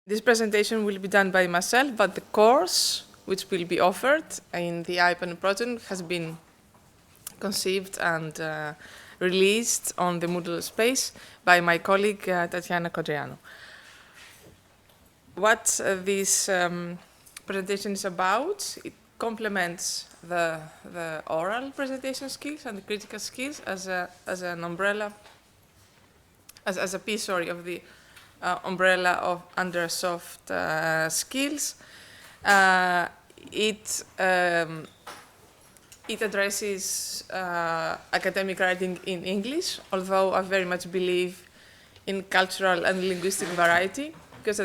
This presentation will be done by myself, but the course which will be offered in the IPAN project has been conceived and released on the Moodle space by my colleague Tatiana Codreanu. What this presentation is about, it complements the oral presentation skills and the critical skills as an umbrella, as a piece, of the umbrella of under soft skills. It addresses academic writing in English, although I very much believe in cultural and linguistic variety, because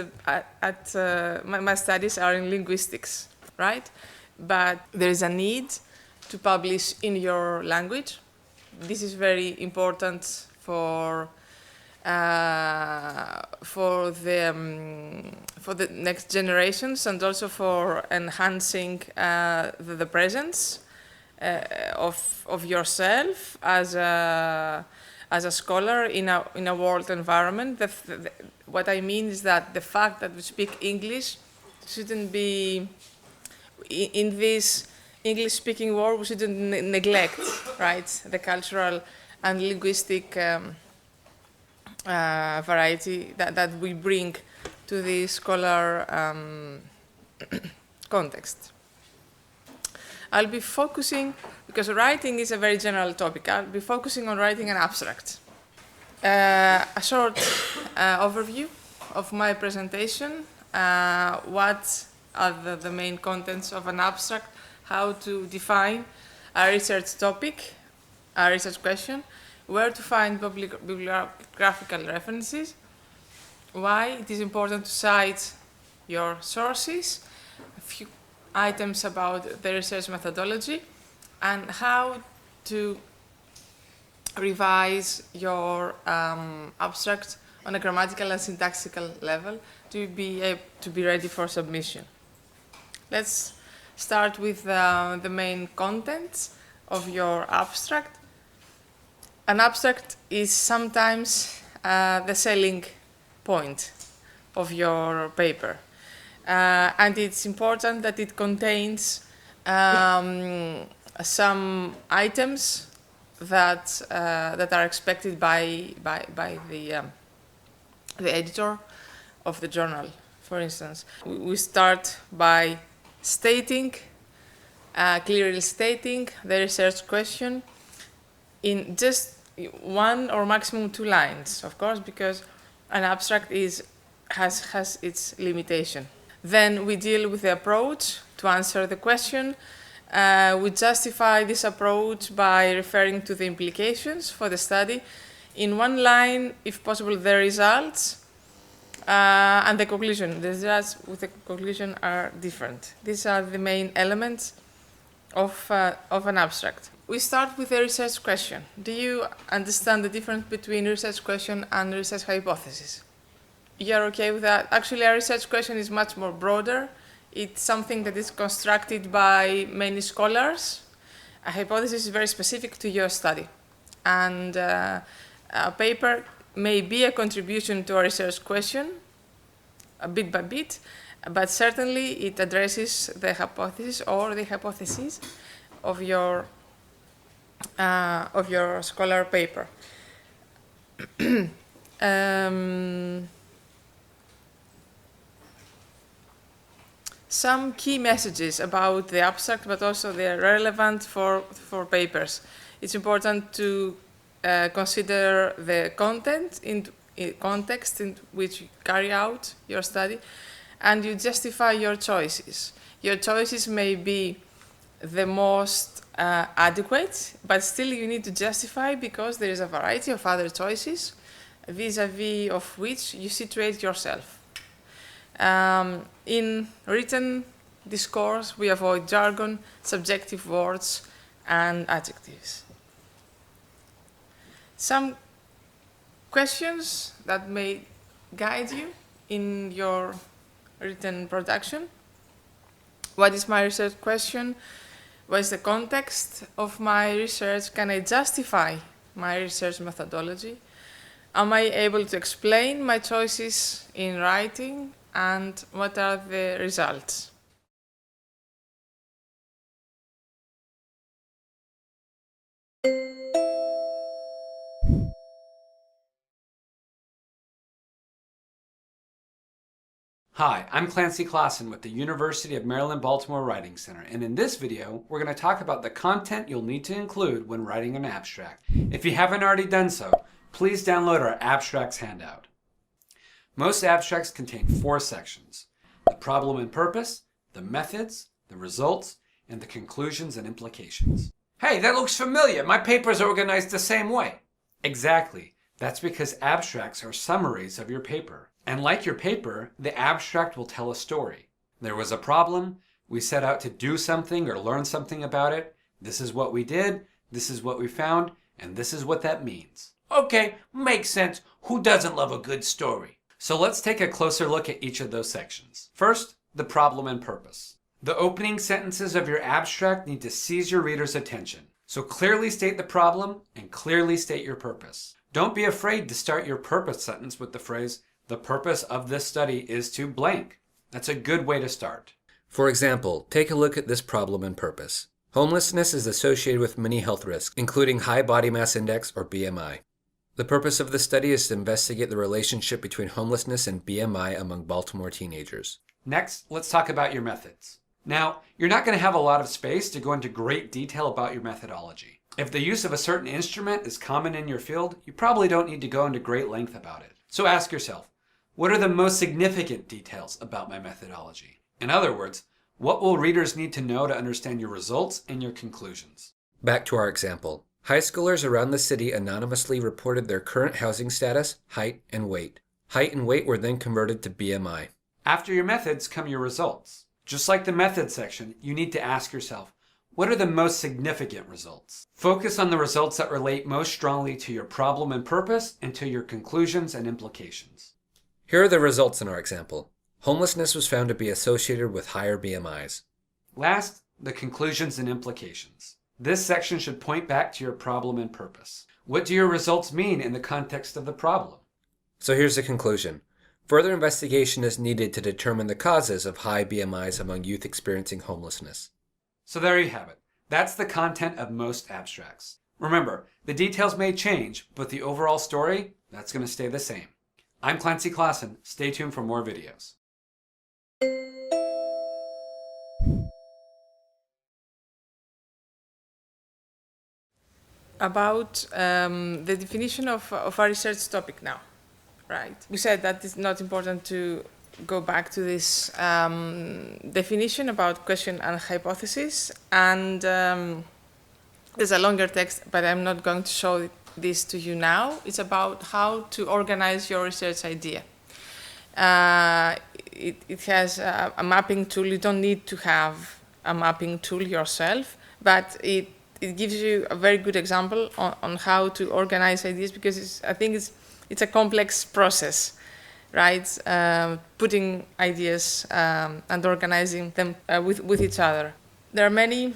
my studies are in linguistics, right? But there is a need to publish in your language. This is very important for the next generations, and also for enhancing the presence of yourself as a scholar in a world environment. What I mean is that the fact that we speak English shouldn't be in this English-speaking world. We shouldn't neglect, right, the cultural and linguistic variety that we bring to the scholar context. I'll be focusing, because writing is a very general topic, I'll be focusing on writing an abstract. A short overview of my presentation, what are the main contents of an abstract, how to define a research topic, a research question, where to find bibliographical references, why it is important to cite your sources, a few items about the research methodology, and how to revise your abstract on a grammatical and syntactical level to be ready for submission. Let's start with the main contents of your abstract. An abstract is sometimes the selling point of your paper. And it's important that it contains some items that are expected by the editor of the journal. For instance, we start by clearly stating the research question in just one or maximum 2 lines, of course, because an abstract has its limitation. Then we deal with the approach to answer the question. We justify this approach by referring to the implications for the study. In 1 line, if possible, the results and the conclusion. The results with the conclusion are different. These are the main elements of an abstract. We start with the research question. Do you understand the difference between research question and research hypothesis? You're okay with that? Actually, a research question is much more broader. It's something that is constructed by many scholars. A hypothesis is very specific to your study. And a paper may be a contribution to a research question, bit by bit, but certainly it addresses the hypothesis or the hypotheses of your scholar paper. Some key messages about the abstract, but also they are relevant for papers. It's important to consider the context in which you carry out your study, and you justify your choices. Your choices may be the most adequate, but still you need to justify, because there is a variety of other choices vis-a-vis of which you situate yourself. In written discourse, we avoid jargon, subjective words, and adjectives. Some questions that may guide you in your written production. What is my research question? What is the context of my research? Can I justify my research methodology? Am I able to explain my choices in writing? and what are the results? Hi, I'm Clancy Klassen with the University of Maryland Baltimore Writing Center, and in this video we're going to talk about the content you'll need to include when writing an abstract. If you haven't already done so, please download our abstracts handout. Most abstracts contain 4 sections: the problem and purpose, the methods, the results, and the conclusions and implications. Hey, that looks familiar. My papers are organized the same way. Exactly. That's because abstracts are summaries of your paper. And like your paper, the abstract will tell a story. There was a problem, we set out to do something or learn something about it. This is what we did, this is what we found, and this is what that means. Okay, makes sense. Who doesn't love a good story? So let's take a closer look at each of those sections. First, the problem and purpose. The opening sentences of your abstract need to seize your reader's attention. So clearly state the problem and clearly state your purpose. Don't be afraid to start your purpose sentence with the phrase, "The purpose of this study is to blank." That's a good way to start. For example, take a look at this problem and purpose. Homelessness is associated with many health risks, including high body mass index or BMI. The purpose of the study is to investigate the relationship between homelessness and BMI among Baltimore teenagers. Next, let's talk about your methods. Now, you're not going to have a lot of space to go into great detail about your methodology. If the use of a certain instrument is common in your field, you probably don't need to go into great length about it. So ask yourself, what are the most significant details about my methodology? In other words, what will readers need to know to understand your results and your conclusions? Back to our example. High schoolers around the city anonymously reported their current housing status, height, and weight. Height and weight were then converted to BMI. After your methods come your results. Just like the methods section, you need to ask yourself, what are the most significant results? Focus on the results that relate most strongly to your problem and purpose and to your conclusions and implications. Here are the results in our example. Homelessness was found to be associated with higher BMIs. Last, the conclusions and implications. This section should point back to your problem and purpose. What do your results mean in the context of the problem? So here's the conclusion. Further investigation is needed to determine the causes of high BMIs among youth experiencing homelessness. So there you have it. That's the content of most abstracts. Remember, the details may change, but the overall story, that's going to stay the same. I'm Clancy Klassen. Stay tuned for more videos. About the definition of our research topic now, right? We said that it's not important to go back to this definition about question and hypothesis, and there's a longer text, but I'm not going to show this to you now. It's about how to organize your research idea. It has a mapping tool. You don't need to have a mapping tool yourself, but it gives you a very good example on how to organize ideas, because I think it's a complex process, right? Putting ideas and organizing them with each other. There are many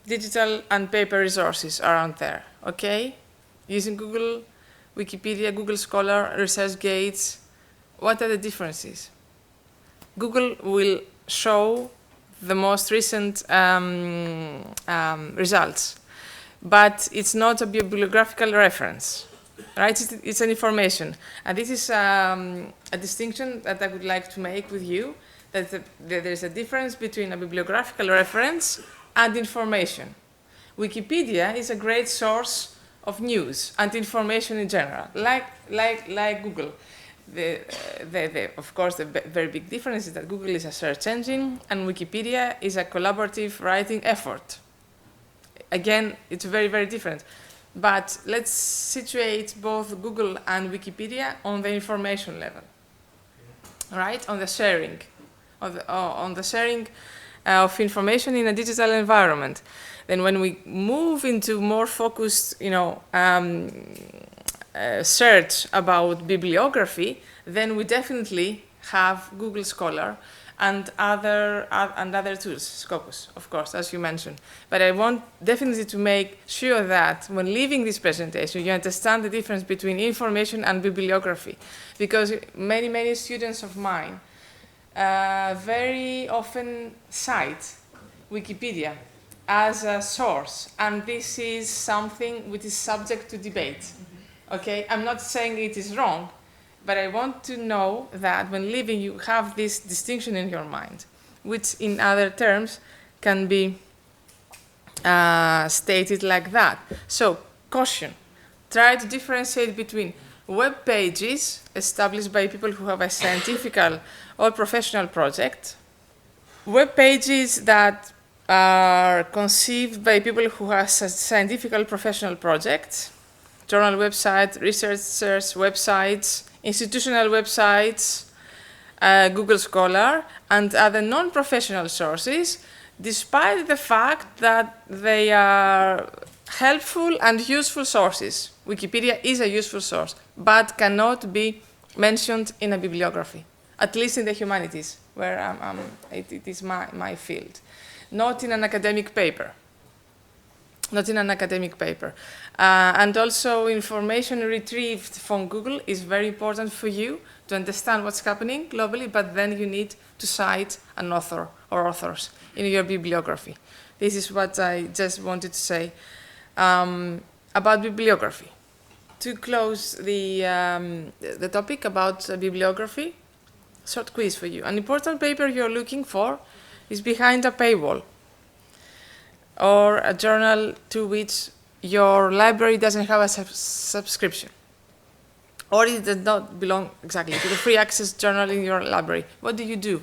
digital and paper resources around there, okay? Using Google, Wikipedia, Google Scholar, ResearchGate, what are the differences? Google will show the most recent results, but it's not a bibliographical reference, right? It's an information. And this is a distinction that I would like to make with you, that there's a difference between a bibliographical reference and information. Wikipedia is a great source of news and information in general, like Google. Of course, the very big difference is that Google is a search engine and Wikipedia is a collaborative writing effort. Again, it's very, very different. But let's situate both Google and Wikipedia on the information level, right? On the sharing, on the sharing of information in a digital environment. Then when we move into more focused, search about bibliography, then we definitely have Google Scholar and other tools, Scopus, of course, as you mentioned. But I want definitely to make sure that when leaving this presentation, you understand the difference between information and bibliography, because many students of mine very often cite Wikipedia as a source, and this is something which is subject to debate. Okay, I'm not saying it is wrong, but I want to know that when living you have this distinction in your mind, which in other terms can be stated like that. So, caution. Try to differentiate between web pages established by people who have a scientific or professional project, web pages that are conceived by people who have scientific or professional projects, journal websites, researchers' websites, institutional websites, Google Scholar, and other non-professional sources, despite the fact that they are helpful and useful sources. Wikipedia is a useful source, but cannot be mentioned in a bibliography, at least in the humanities, where it is my field. Not in an academic paper. Not in an academic paper. And also information retrieved from Google is very important for you to understand what's happening globally, but then you need to cite an author or authors in your bibliography. This is what I just wanted to say about bibliography. To close the topic about bibliography, short quiz for you. An important paper you're looking for is behind a paywall, or a journal to which your library doesn't have a subscription, or it does not belong exactly to the free access journal in your library. What do you do?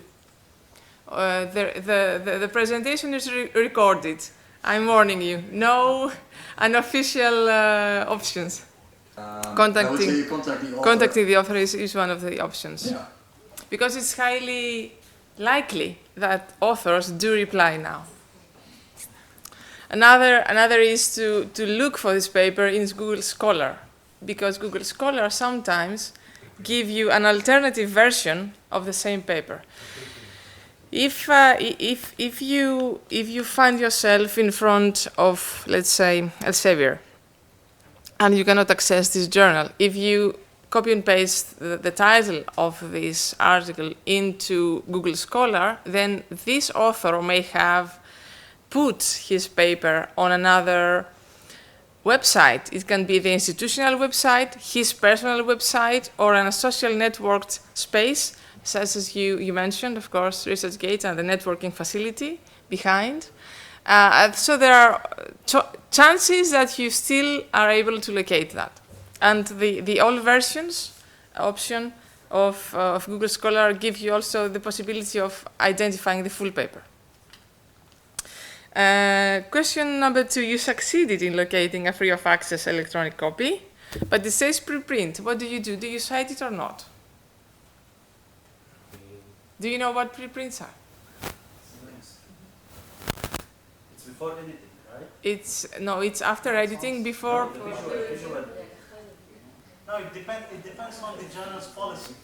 The presentation is recorded. I'm warning you. No unofficial options. Contacting the author is one of the options. Yeah. Because it's highly likely that authors do reply now. Another is to look for this paper in Google Scholar, because Google Scholar sometimes give you an alternative version of the same paper. If you find yourself in front of, let's say, Elsevier, and you cannot access this journal, if you copy and paste the title of this article into Google Scholar, then this author may have put his paper on another website. It can be the institutional website, his personal website, or in a social networked space, such as you mentioned, of course, ResearchGate and the networking facility behind. So there are chances that you still are able to locate that. And the all versions option of Google Scholar give you also the possibility of identifying the full paper. Question number 2, you succeeded in locating a free of access electronic copy, but it says preprint. What do? Do you cite it or not? Do you know what preprints are? It's before editing, right? It's after editing, before. Visual. No, it depends on the journal's policy.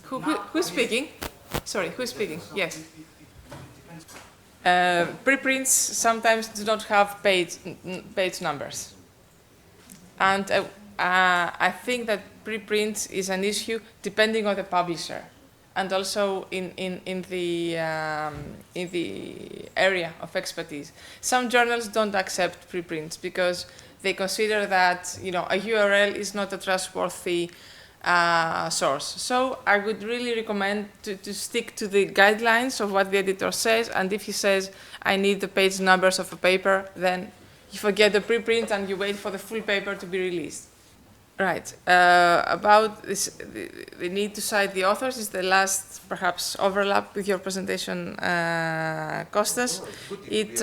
Who's speaking? Sorry, who's speaking? Yes. Preprints sometimes do not have page numbers, and I think that preprints is an issue depending on the publisher, and also in the area of expertise. Some journals don't accept preprints because they consider that a URL is not a trustworthy source. So I would really recommend to stick to the guidelines of what the editor says, and if he says, I need the page numbers of a paper, then you forget the preprint and you wait for the full paper to be released. Right. About this, the need to cite the authors is the last, perhaps, overlap with your presentation, Kostas. It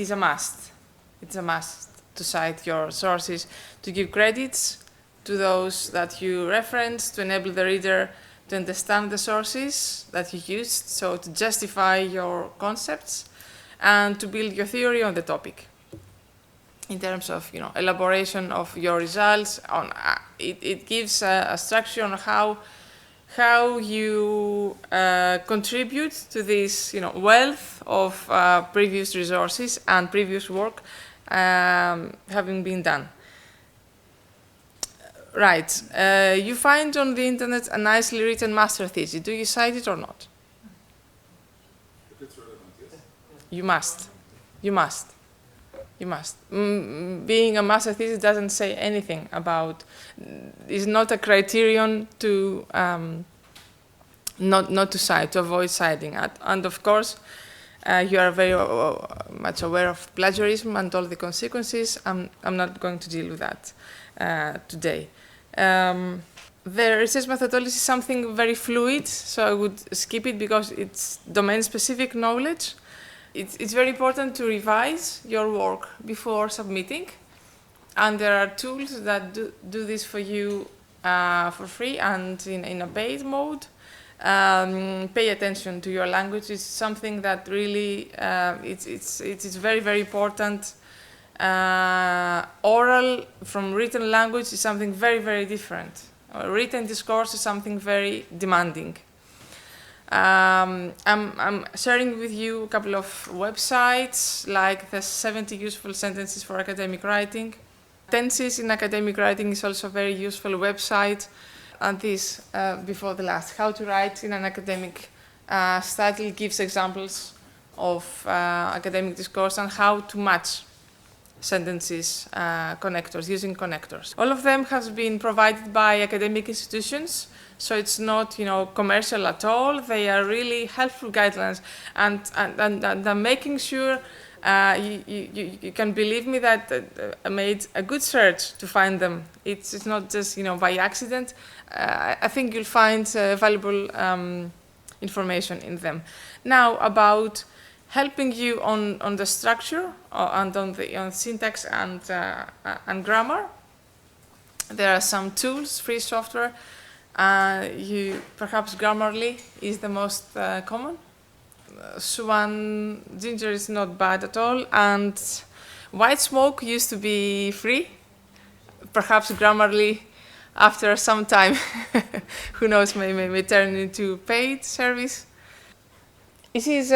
is a must. It's a must to cite your sources, to give credits to those that you reference, to enable the reader to understand the sources that you used, so to justify your concepts and to build your theory on the topic. In terms of elaboration of your results, it gives a structure on how you contribute to this wealth of previous resources and previous work having been done. Right. You find on the internet a nicely written master thesis. Do you cite it or not? If it's relevant, yes. You must. You must. You must. Being a master thesis doesn't say anything about, is not a criterion to not to cite, to avoid citing. And of course, you are very much aware of plagiarism and all the consequences. I'm not going to deal with that today. The research methodology is something very fluid, so I would skip it because it's domain-specific knowledge. It's very important to revise your work before submitting, and there are tools that do this for you for free and in a paid mode. Pay attention to your language. It's something that really it's very, very important. Oral from written language is something very, very different. Written discourse is something very demanding. I'm sharing with you a couple of websites, like the 70 useful sentences for academic writing. Tenses in academic writing is also a very useful website. And this, before the last, how to write in an academic style, gives examples of academic discourse and how to match sentences, connectors, using connectors. All of them has been provided by academic institutions, so it's not, commercial at all. They are really helpful guidelines, and I'm making sure you can believe me that I made a good search to find them. It's not just by accident. I think you'll find valuable information in them. Now about helping you on the structure and on syntax and grammar. There are some tools, free software. Perhaps Grammarly is the most common. Swan Ginger is not bad at all, and White Smoke used to be free. Perhaps Grammarly, after some time, who knows, may turn into paid service. This is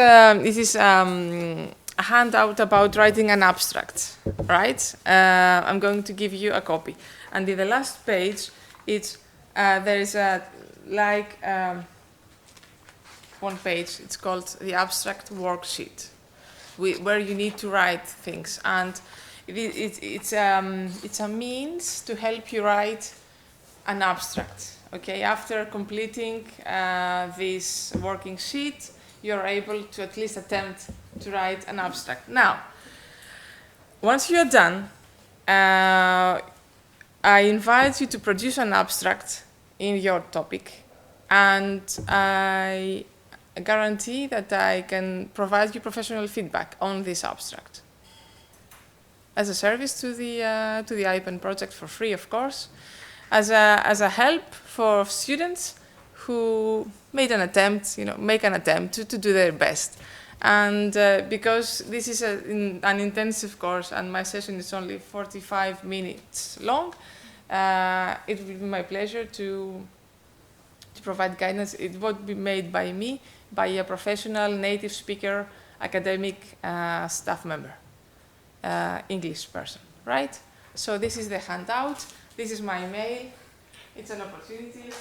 a handout about writing an abstract, right? I'm going to give you a copy, and in the last page, there is one page. It's called the abstract worksheet, where you need to write things, and it's a means to help you write an abstract. Okay, after completing this working sheet, you're able to at least attempt to write an abstract. Now, once you're done, I invite you to produce an abstract in your topic, and I guarantee that I can provide you professional feedback on this abstract as a service to the IPEN project for free, of course, as a help for students who make an attempt to do their best. And because this is an intensive course and my session is only 45 minutes long, it will be my pleasure to provide guidance. It won't be made by me, by a professional native speaker, academic staff member, English person, right? So this is the handout. This is my mail. It's an opportunity.